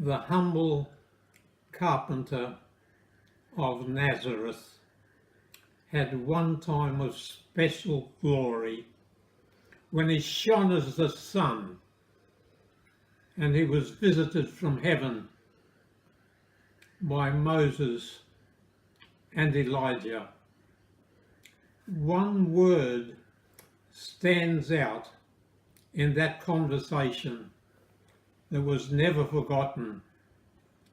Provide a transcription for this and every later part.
The humble carpenter of Nazareth had one time of special glory when he shone as the sun and he was visited from heaven by Moses and Elijah. One word stands out in that conversation that was never forgotten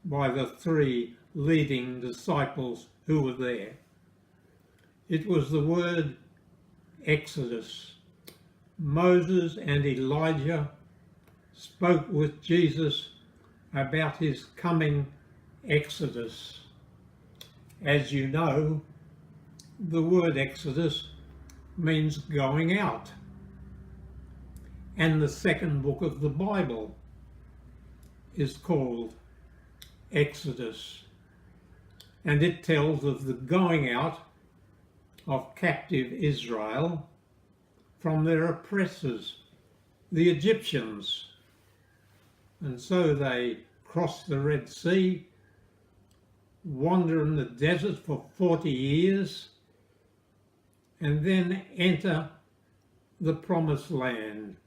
by the three leading disciples who were there. It was the word Exodus. Moses and Elijah spoke with Jesus about his coming Exodus. As you know, the word Exodus means going out. And the second book of the Bible is called Exodus. And it tells of the going out of captive Israel from their oppressors, the Egyptians. And so they cross the Red Sea, wander in the desert for 40 years, and then enter the Promised Land,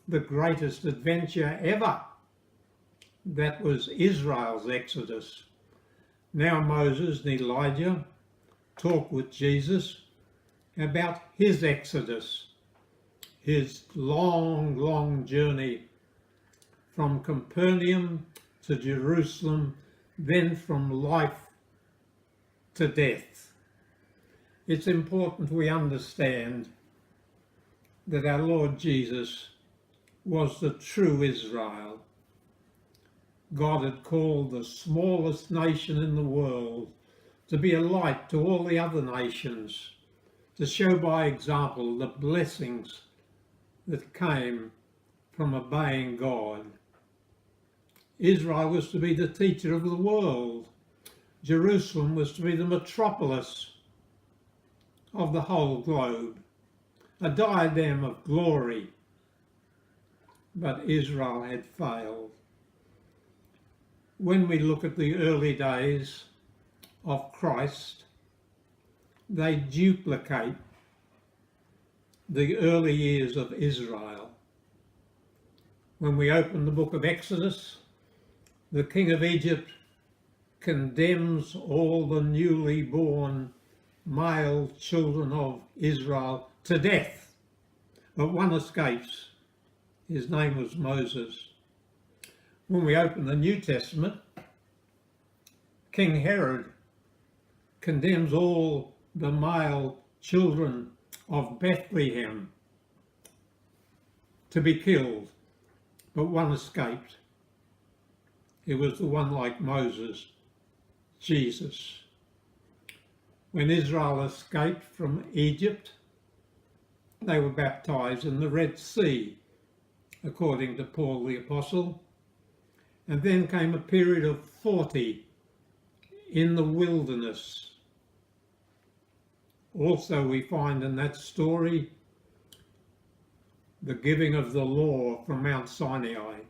the greatest adventure ever. That was Israel's Exodus. Now Moses and Elijah talk with Jesus about his Exodus, his long journey from Capernaum to Jerusalem, then from life to death. It's important we understand that our Lord Jesus was the true Israel. God had called the smallest nation in the world to be a light to all the other nations, to show by example the blessings that came from obeying God. Israel was to be the teacher of the world. Jerusalem was to be the metropolis of the whole globe, a diadem of glory. But Israel had failed. When we look at the early days of Christ, they duplicate the early years of Israel. When we open the book of Exodus, the king of Egypt condemns all the newly born male children of Israel to death, but one escapes. His name was Moses. When we open the New Testament, King Herod condemns all the male children of Bethlehem to be killed, but one escaped. It was the one like Moses, Jesus. When Israel escaped from Egypt, they were baptized in the Red Sea, according to Paul the Apostle. And then came a period of 40 in the wilderness. Also we find in that story the giving of the law from Mount Sinai.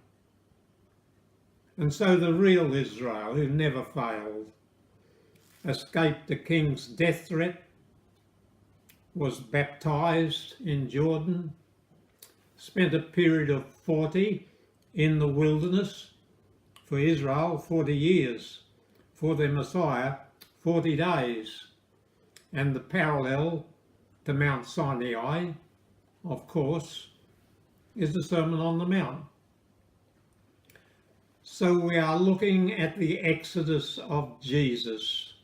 And so the real Israel, who never failed, escaped the king's death threat, was baptized in Jordan, spent a period of 40 in the wilderness. For Israel, 40 years. For their Messiah, 40 days. And the parallel to Mount Sinai, of course, is the Sermon on the Mount. So we are looking at the Exodus of Jesus.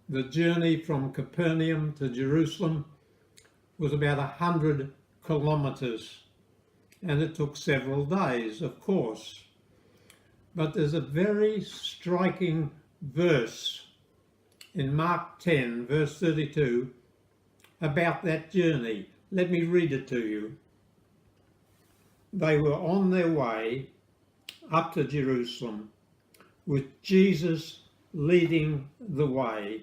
The journey from Capernaum to Jerusalem was about 100 kilometres, and it took several days, of course. But there's a very striking verse in Mark 10, verse 32, about that journey. Let me read it to you. They were on their way up to Jerusalem, with Jesus leading the way,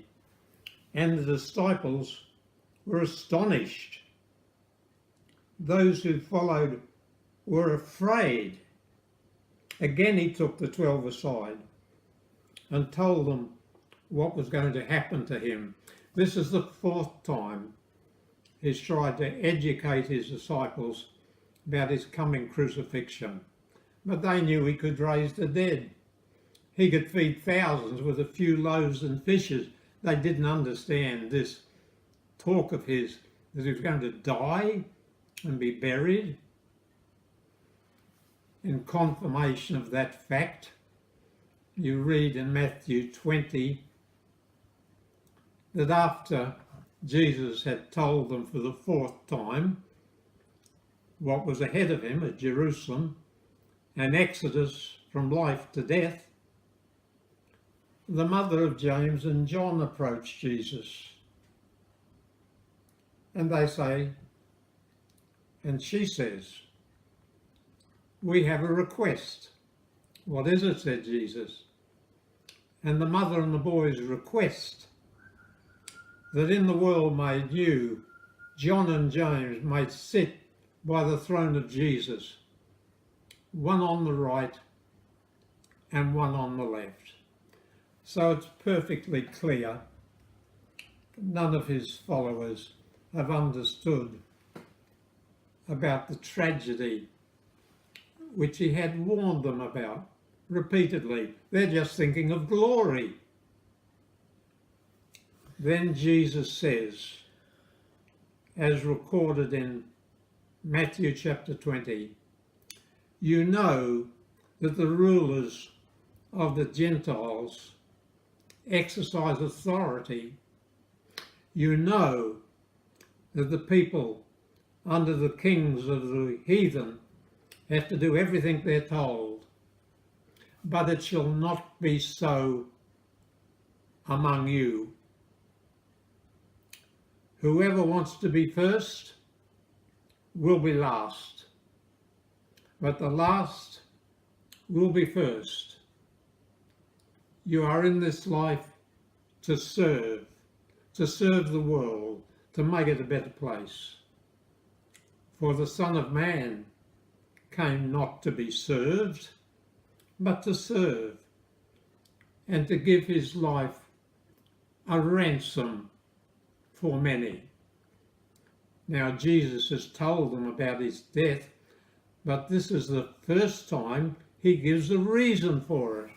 and the disciples were astonished. Those who followed were afraid Again he took the 12 aside and told them what was going to happen to him. This is the 4th time he's tried to educate his disciples about his coming crucifixion. But they knew he could raise the dead. He could feed thousands with a few loaves and fishes. They didn't understand this talk of his, that he was going to die and be buried. In confirmation of that fact, you read in Matthew 20 that after Jesus had told them for the 4th time what was ahead of him at Jerusalem, an exodus from life to death, the mother of James and John approached Jesus. And they say, and she says, "We have a request." "What is it?" said Jesus. And the mother and the boys request that in the world made new, John and James may sit by the throne of Jesus, one on the right and one on the left. So it's perfectly clear none of his followers have understood about the tragedy which he had warned them about repeatedly. They're just thinking of glory. Then Jesus says, as recorded in Matthew chapter 20, "You know that the rulers of the Gentiles exercise authority. You know that the people under the kings of the heathen have to do everything they're told. But it shall not be so among you. Whoever wants to be first will be last, but the last will be first. You are in this life to serve the world, to make it a better place. For the Son of Man came not to be served, but to serve, and to give his life a ransom for many." Now Jesus has told them about his death, but this is the first time he gives a reason for it.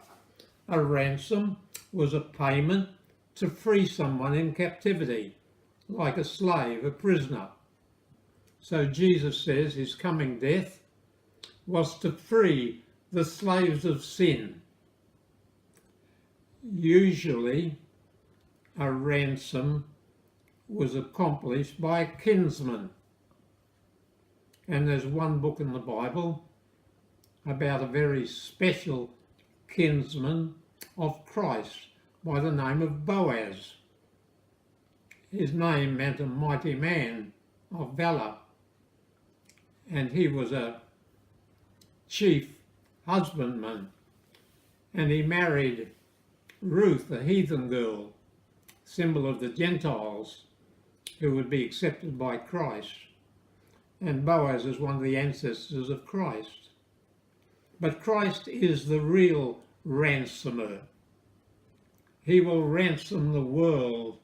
A ransom was a payment to free someone in captivity, like a slave, a prisoner. So Jesus says his coming death was to free the slaves of sin. Usually a ransom was accomplished by a kinsman. And there's one book in the Bible about a very special kinsman of Christ by the name of Boaz. His name meant a mighty man of valour, and he was a chief husbandman, and he married Ruth, a heathen girl, symbol of the Gentiles, who would be accepted by Christ. And Boaz is one of the ancestors of Christ. But Christ is the real ransomer. He will ransom the world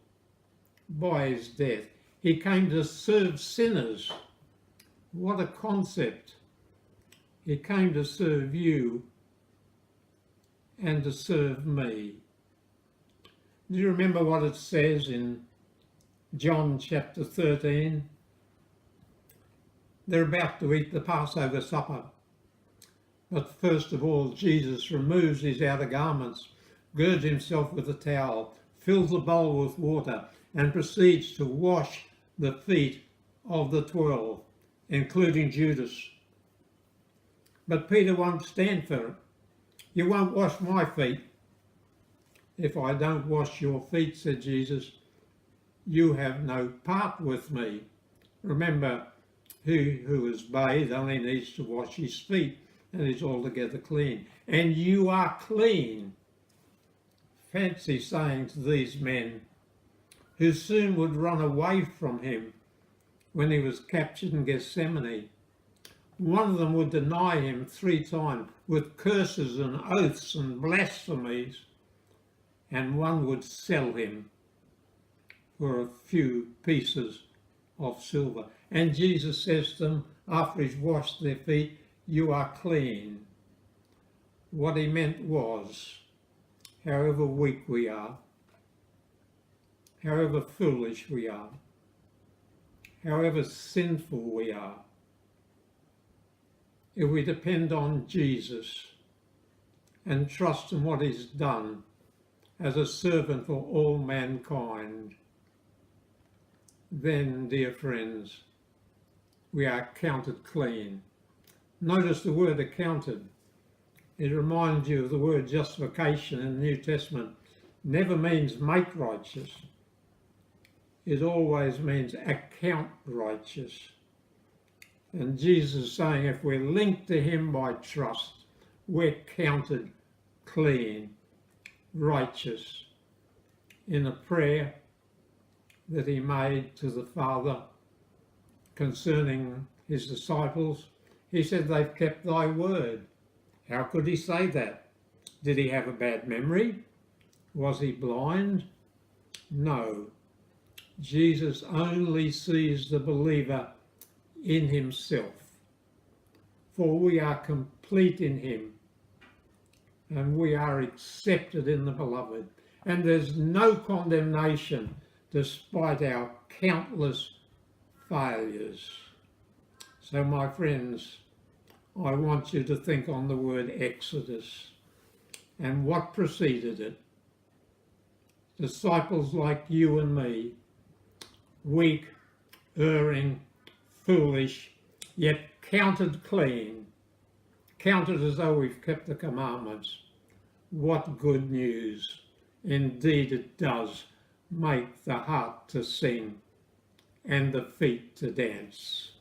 by his death. He came to serve sinners. What a concept. He came to serve you and to serve me. Do you remember what it says in John chapter 13? They're about to eat the Passover supper. But first of all, Jesus removes his outer garments, girds himself with a towel, fills the bowl with water, and proceeds to wash the feet of the 12, including Judas. But Peter won't stand for it. "You won't wash my feet." "If I don't wash your feet," said Jesus, "you have no part with me." Remember, he who is bathed only needs to wash his feet and is altogether clean. And you are clean. Fancy saying to these men, who soon would run away from him when he was captured in Gethsemane, one of them would deny him 3 times, with curses and oaths and blasphemies, and one would sell him for a few pieces of silver. And Jesus says to them, after he's washed their feet, "You are clean." What he meant was, however weak we are, however foolish we are, however sinful we are, if we depend on Jesus and trust in what he's done as a servant for all mankind, then, dear friends, we are counted clean. Notice the word accounted. It reminds you of the word justification in the New Testament. Never means make righteous. It always means account righteous. And Jesus is saying if we're linked to him by trust, we're counted clean, righteous. In a prayer that he made to the Father concerning his disciples, he said, "They've kept thy word." How could he say that? Did he have a bad memory? Was he blind? No. Jesus only sees the believer in himself, for we are complete in him and we are accepted in the beloved, and there's no condemnation despite our countless failures. So, my friends, I want you to think on the word Exodus and what preceded it. Disciples like you and me, weak, erring, foolish, yet counted clean, counted as though we've kept the commandments. What good news. Indeed it does make the heart to sing and the feet to dance.